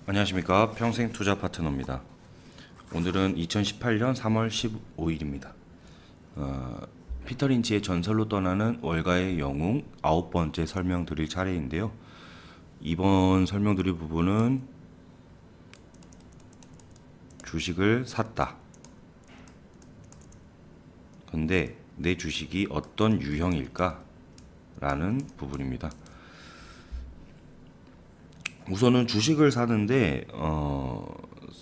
안녕하십니까, 평생투자 파트너입니다. 오늘은 2018년 3월 15일입니다. 피터 린치의 전설로 떠나는 월가의 영웅 9번째 설명드릴 차례인데요. 이번 설명드릴 부분은 주식을 샀다. 근데 내 주식이 어떤 유형일까? 라는 부분입니다. 우선은 주식을 사는데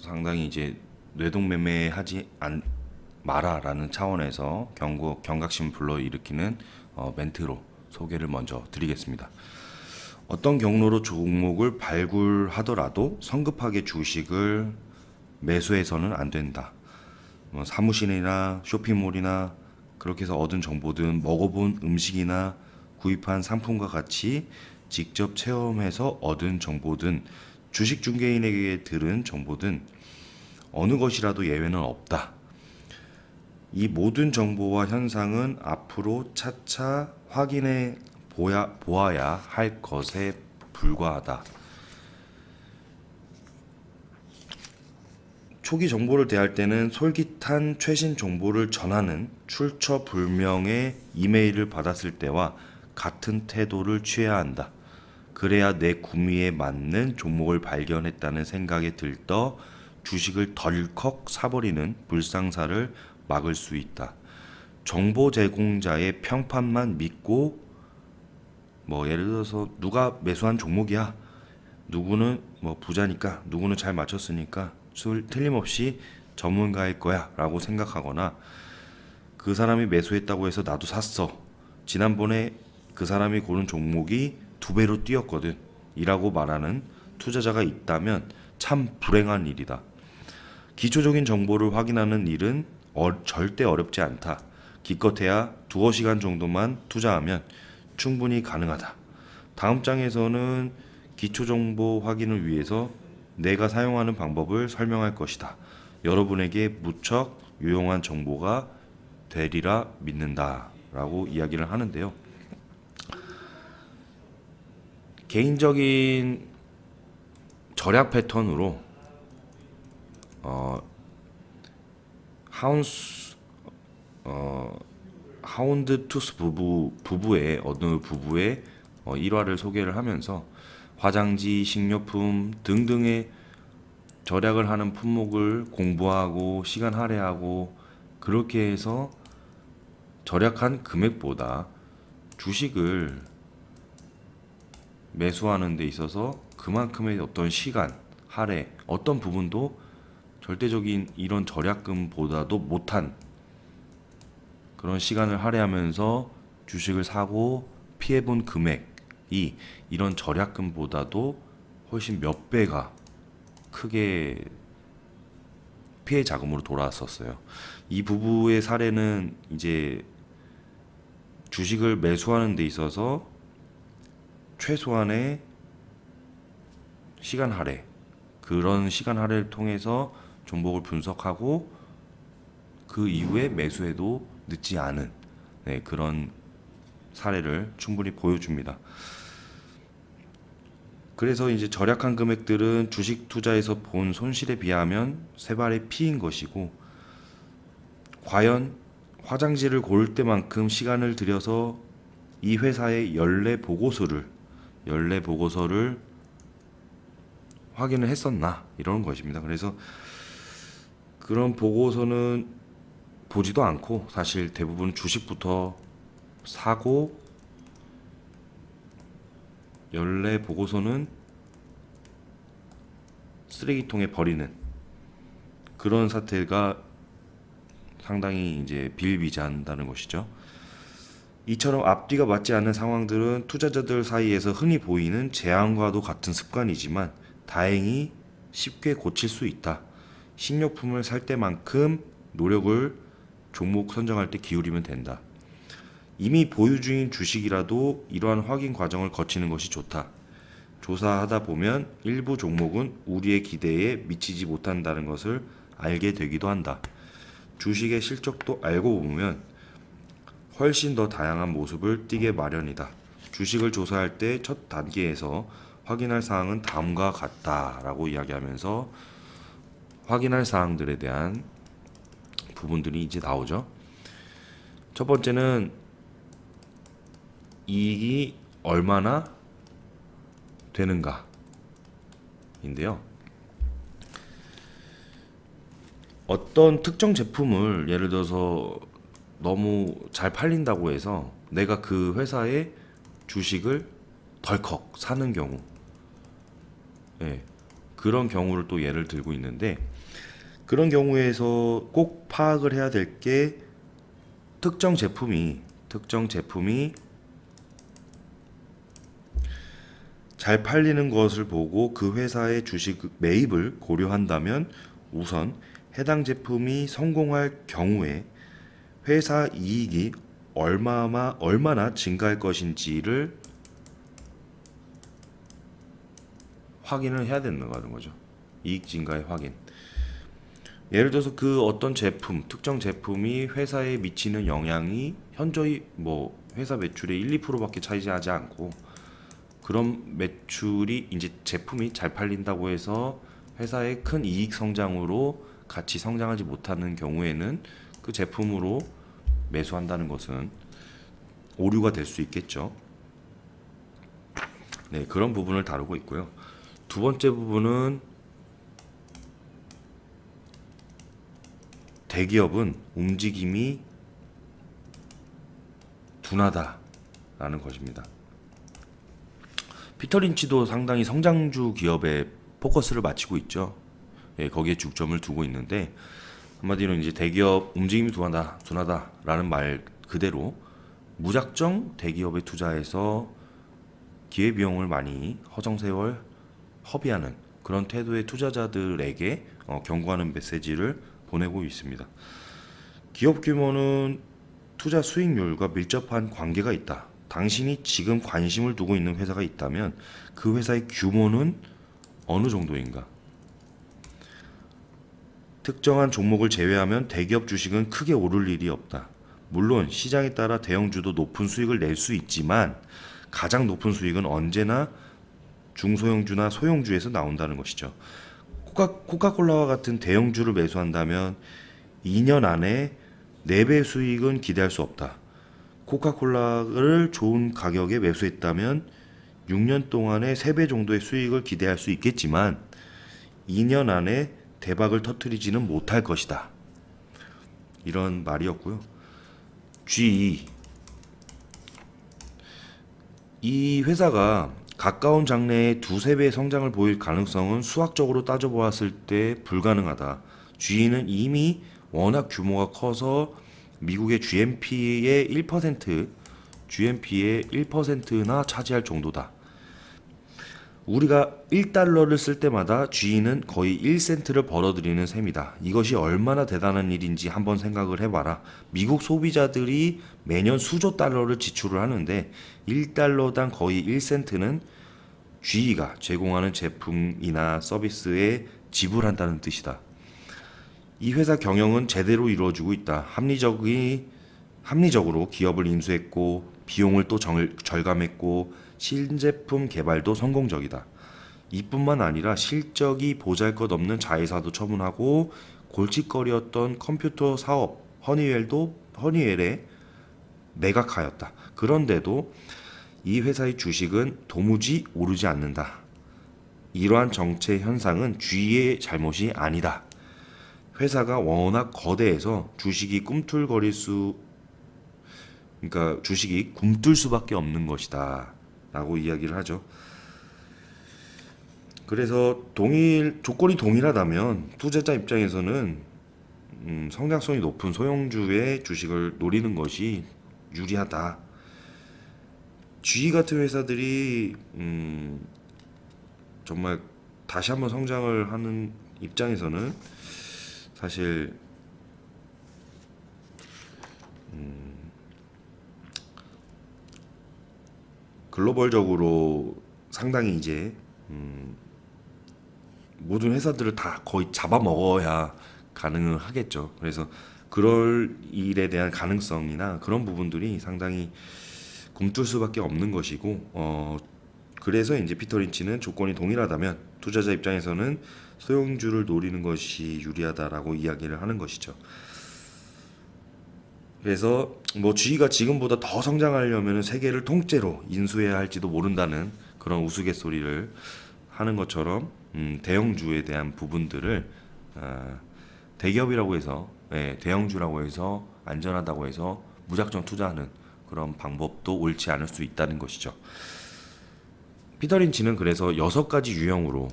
상당히 이제 뇌동매매하지 마라 라는 차원에서 경각심 불러일으키는 멘트로 소개를 먼저 드리겠습니다. 어떤 경로로 종목을 발굴하더라도 성급하게 주식을 매수해서는 안 된다. 사무실이나 쇼핑몰이나 그렇게 해서 얻은 정보든 먹어본 음식이나 구입한 상품과 같이 직접 체험해서 얻은 정보든 주식 중개인에게 들은 정보든 어느 것이라도 예외는 없다. 이 모든 정보와 현상은 앞으로 차차 확인해 보아야 할 것에 불과하다. 초기 정보를 대할 때는 솔깃한 최신 정보를 전하는 출처불명의 이메일을 받았을 때와 같은 태도를 취해야 한다. 그래야 내 구미에 맞는 종목을 발견했다는 생각에 들떠 주식을 덜컥 사버리는 불상사를 막을 수 있다. 정보 제공자의 평판만 믿고 예를 들어서 누가 매수한 종목이야, 누구는 부자니까, 누구는 잘 맞췄으니까 틀림없이 전문가일 거야 라고 생각하거나, 그 사람이 매수했다고 해서 나도 샀어, 지난번에 그 사람이 고른 종목이 2배로 뛰었거든 이라고 말하는 투자자가 있다면 참 불행한 일이다. 기초적인 정보를 확인하는 일은 절대 어렵지 않다. 기껏해야 두어 시간 정도만 투자하면 충분히 가능하다. 다음 장에서는 기초정보 확인을 위해서 내가 사용하는 방법을 설명할 것이다. 여러분에게 무척 유용한 정보가 되리라 믿는다 라고 이야기를 하는데요. 개인적인 절약 패턴으로 하운드 투스 부부의 어느 부부의 일화를 소개를 하면서 화장지, 식료품 등등의 절약을 하는 품목을 공부하고 시간 할애하고 그렇게 해서 절약한 금액보다 주식을 매수하는 데 있어서 그만큼의 어떤 시간, 할애, 어떤 부분도 절대적인 이런 절약금보다도 못한 그런 시간을 할애하면서 주식을 사고 피해본 금액이 이런 절약금보다도 훨씬 몇 배가 크게 피해 자금으로 돌아왔었어요. 이 부부의 사례는 이제 주식을 매수하는 데 있어서 최소한의 시간 할애, 그런 시간 할애를 통해서 종목을 분석하고 그 이후에 매수해도 늦지 않은 그런 사례를 충분히 보여줍니다. 그래서 이제 절약한 금액들은 주식 투자에서 본 손실에 비하면 세 발의 피인 것이고, 과연 화장지를 고를 때만큼 시간을 들여서 이 회사의 연례 보고서를 확인을 했었나 이러는 것입니다. 그래서 그런 보고서는 보지도 않고 사실 대부분 주식부터 사고 연례 보고서는 쓰레기통에 버리는 그런 사태가 상당히 이제 비일비재한다는 것이죠. 이처럼 앞뒤가 맞지 않는 상황들은 투자자들 사이에서 흔히 보이는 재앙과도 같은 습관이지만 다행히 쉽게 고칠 수 있다. 식료품을 살 때만큼 노력을 종목 선정할 때 기울이면 된다. 이미 보유 중인 주식이라도 이러한 확인 과정을 거치는 것이 좋다. 조사하다 보면 일부 종목은 우리의 기대에 미치지 못한다는 것을 알게 되기도 한다. 주식의 실적도 알고 보면 훨씬 더 다양한 모습을 띠게 마련이다. 주식을 조사할 때 첫 단계에서 확인할 사항은 다음과 같다라고 이야기하면서 확인할 사항들에 대한 부분들이 이제 나오죠. 첫 번째는 이익이 얼마나 되는가 인데요. 어떤 특정 제품을 예를 들어서 너무 잘 팔린다고 해서 내가 그 회사의 주식을 덜컥 사는 경우, 예, 그런 경우를 또 예를 들고 있는데, 그런 경우에서 꼭 파악을 해야 될 게 특정 제품이 잘 팔리는 것을 보고 그 회사의 주식 매입을 고려한다면 우선 해당 제품이 성공할 경우에 회사 이익이 얼마나 증가할 것인지를 확인을 해야 되는 거죠. 이익 증가의 확인. 예를 들어서 그 어떤 제품, 특정 제품이 회사에 미치는 영향이 현저히 뭐 회사 매출의 1, 2%밖에 차지하지 않고, 그런 매출이 이제 제품이 잘 팔린다고 해서 회사의 큰 이익 성장으로 같이 성장하지 못하는 경우에는 그 제품으로 매수한다는 것은 오류가 될 수 있겠죠. 네, 그런 부분을 다루고 있고요. 두 번째 부분은 대기업은 움직임이 둔하다라는 것입니다. 피터 린치도 상당히 성장주 기업에 포커스를 맞추고 있죠. 예, 거기에 중점을 두고 있는데, 한마디로 이제 대기업 움직임이 둔하다라는 말 그대로 무작정 대기업에 투자해서 기회비용을 많이 허송세월 허비하는 그런 태도의 투자자들에게 경고하는 메시지를 보내고 있습니다. 기업 규모는 투자 수익률과 밀접한 관계가 있다. 당신이 지금 관심을 두고 있는 회사가 있다면 그 회사의 규모는 어느 정도인가? 특정한 종목을 제외하면 대기업 주식은 크게 오를 일이 없다. 물론 시장에 따라 대형주도 높은 수익을 낼 수 있지만 가장 높은 수익은 언제나 중소형주나 소형주에서 나온다는 것이죠. 코카콜라와 같은 대형주를 매수한다면 2년 안에 4배 수익은 기대할 수 없다. 코카콜라를 좋은 가격에 매수했다면 6년 동안에 3배 정도의 수익을 기대할 수 있겠지만 2년 안에 대박을 터뜨리지는 못할 것이다. 이런 말이었고요. GE, 이 회사가 가까운 장래에 2~3배 성장을 보일 가능성은 수학적으로 따져보았을 때 불가능하다. GE는 이미 워낙 규모가 커서 미국의 GNP의 1%나 차지할 정도다. 우리가 1달러를 쓸 때마다 GE는 거의 1센트를 벌어들이는 셈이다. 이것이 얼마나 대단한 일인지 한번 생각을 해봐라. 미국 소비자들이 매년 수조 달러를 지출을 하는데 1달러당 거의 1센트는 GE가 제공하는 제품이나 서비스에 지불한다는 뜻이다. 이 회사 경영은 제대로 이루어지고 있다. 합리적으로 기업을 인수했고 비용을 또 절감했고 신제품 개발도 성공적이다. 이뿐만 아니라 실적이 보잘것없는 자회사도 처분하고 골칫거리였던 컴퓨터 사업 허니웰에 매각하였다. 그런데도 이 회사의 주식은 도무지 오르지 않는다. 이러한 정체 현상은 GE의 잘못이 아니다. 회사가 워낙 거대해서 주식이 굼뜰 수밖에 없는 것이다 라고 이야기를 하죠. 그래서 조건이 동일하다면 투자자 입장에서는 성장성이 높은 소형주의 주식을 노리는 것이 유리하다. GE 같은 회사들이 정말 다시 한번 성장을 하는 입장에서는 사실 글로벌적으로 상당히 이제 모든 회사들을 다 거의 잡아먹어야 가능하겠죠. 그래서 그럴 일에 대한 가능성이나 그런 부분들이 상당히 굼뜰 수밖에 없는 것이고, 그래서 이제 피터 린치는 조건이 동일하다면 투자자 입장에서는 소형주를 노리는 것이 유리하다라고 이야기를 하는 것이죠. 그래서 뭐 GE가 지금보다 더 성장하려면 세계를 통째로 인수해야 할지도 모른다는 그런 우스갯소리를 하는 것처럼 대형주에 대한 부분들을 대기업이라고 해서 대형주라고 해서 안전하다고 해서 무작정 투자하는 그런 방법도 옳지 않을 수 있다는 것이죠. 피터 린치는 그래서 6가지 유형으로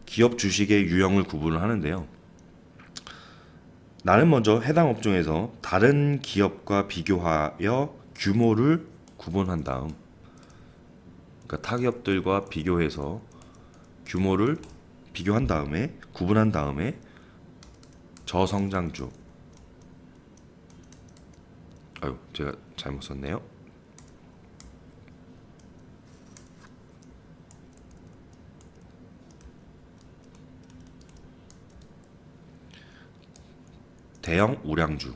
기업 주식의 유형을 구분을 하는데요. 나는 먼저 해당 업종에서 다른 기업과 비교하여 규모를 구분한 다음, 그러니까 타 기업들과 비교해서 규모를 비교한 다음에 구분한 다음에 저성장주, 제가 잘못 썼네요. 대형 우량주,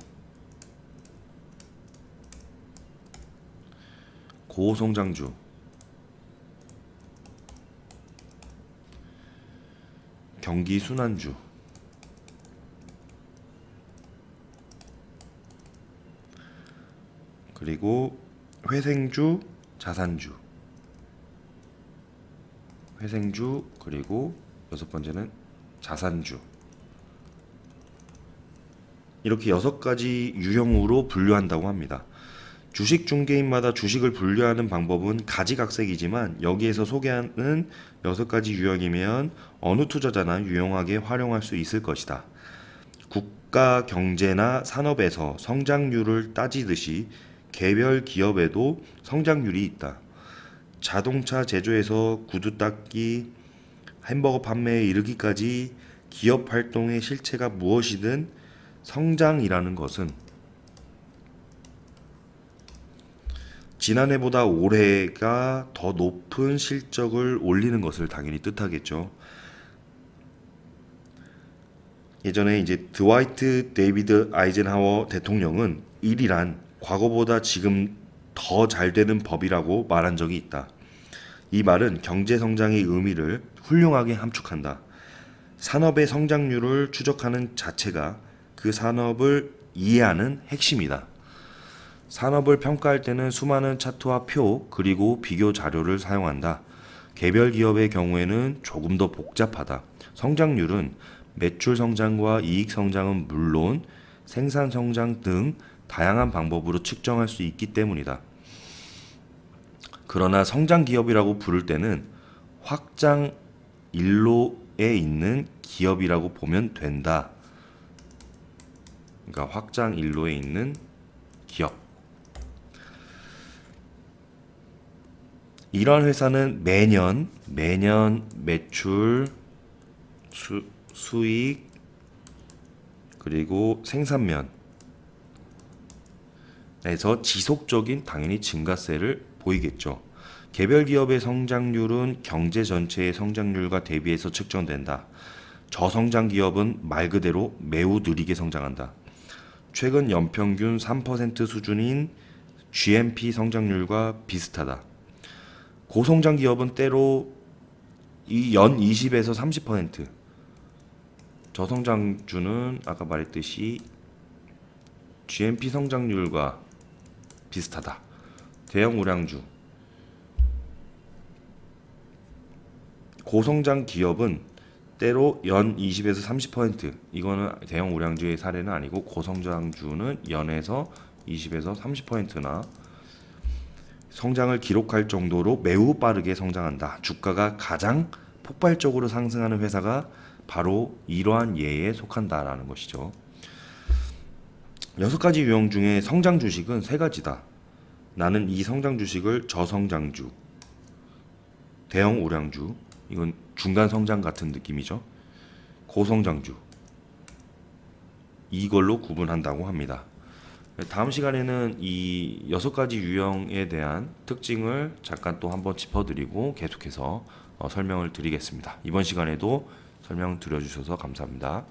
고성장주, 경기 순환주, 그리고 회생주, 자산주, 회생주, 그리고 6번째는 자산주. 이렇게 6가지 유형으로 분류한다고 합니다. 주식 중개인마다 주식을 분류하는 방법은 가지각색이지만 여기에서 소개하는 6가지 유형이면 어느 투자자나 유용하게 활용할 수 있을 것이다. 국가 경제나 산업에서 성장률을 따지듯이 개별 기업에도 성장률이 있다. 자동차 제조에서 구두 닦기, 햄버거 판매에 이르기까지 기업 활동의 실체가 무엇이든 성장이라는 것은 지난해보다 올해가 더 높은 실적을 올리는 것을 당연히 뜻하겠죠. 예전에 이제 드와이트 데이비드 아이젠하워 대통령은 일이란 과거보다 지금 더 잘 되는 법이라고 말한 적이 있다. 이 말은 경제 성장의 의미를 훌륭하게 함축한다. 산업의 성장률을 추적하는 자체가 그 산업을 이해하는 핵심이다. 산업을 평가할 때는 수많은 차트와 표 그리고 비교 자료를 사용한다. 개별 기업의 경우에는 조금 더 복잡하다. 성장률은 매출 성장과 이익 성장은 물론 생산 성장 등 다양한 방법으로 측정할 수 있기 때문이다. 그러나 성장 기업이라고 부를 때는 확장 일로에 있는 기업이라고 보면 된다. 그러니까 확장 일로에 있는 기업. 이런 회사는 매년 매출, 수익, 그리고 생산면에서 지속적인 당연히 증가세를 보이겠죠. 개별 기업의 성장률은 경제 전체의 성장률과 대비해서 측정된다. 저성장 기업은 말 그대로 매우 느리게 성장한다. 최근 연평균 3% 수준인 GNP 성장률과 비슷하다. 고성장 기업은 때로 연 20에서 30%, 저성장주는 아까 말했듯이 GNP 성장률과 비슷하다. 대형 우량주, 고성장 기업은 때로 연 20에서 30%, 이거는 대형 우량주의 사례는 아니고 고성장주는 연에서 20에서 30%나 성장을 기록할 정도로 매우 빠르게 성장한다. 주가가 가장 폭발적으로 상승하는 회사가 바로 이러한 예에 속한다라는 것이죠. 6가지 유형 중에 성장 주식은 3가지다. 나는 이 성장 주식을 저성장주, 대형 우량주, 이건 중간 성장 같은 느낌이죠. 고성장주, 이걸로 구분한다고 합니다. 다음 시간에는 이 6가지 유형에 대한 특징을 잠깐 또 한번 짚어드리고 계속해서 설명을 드리겠습니다. 이번 시간에도 설명 드려주셔서 감사합니다.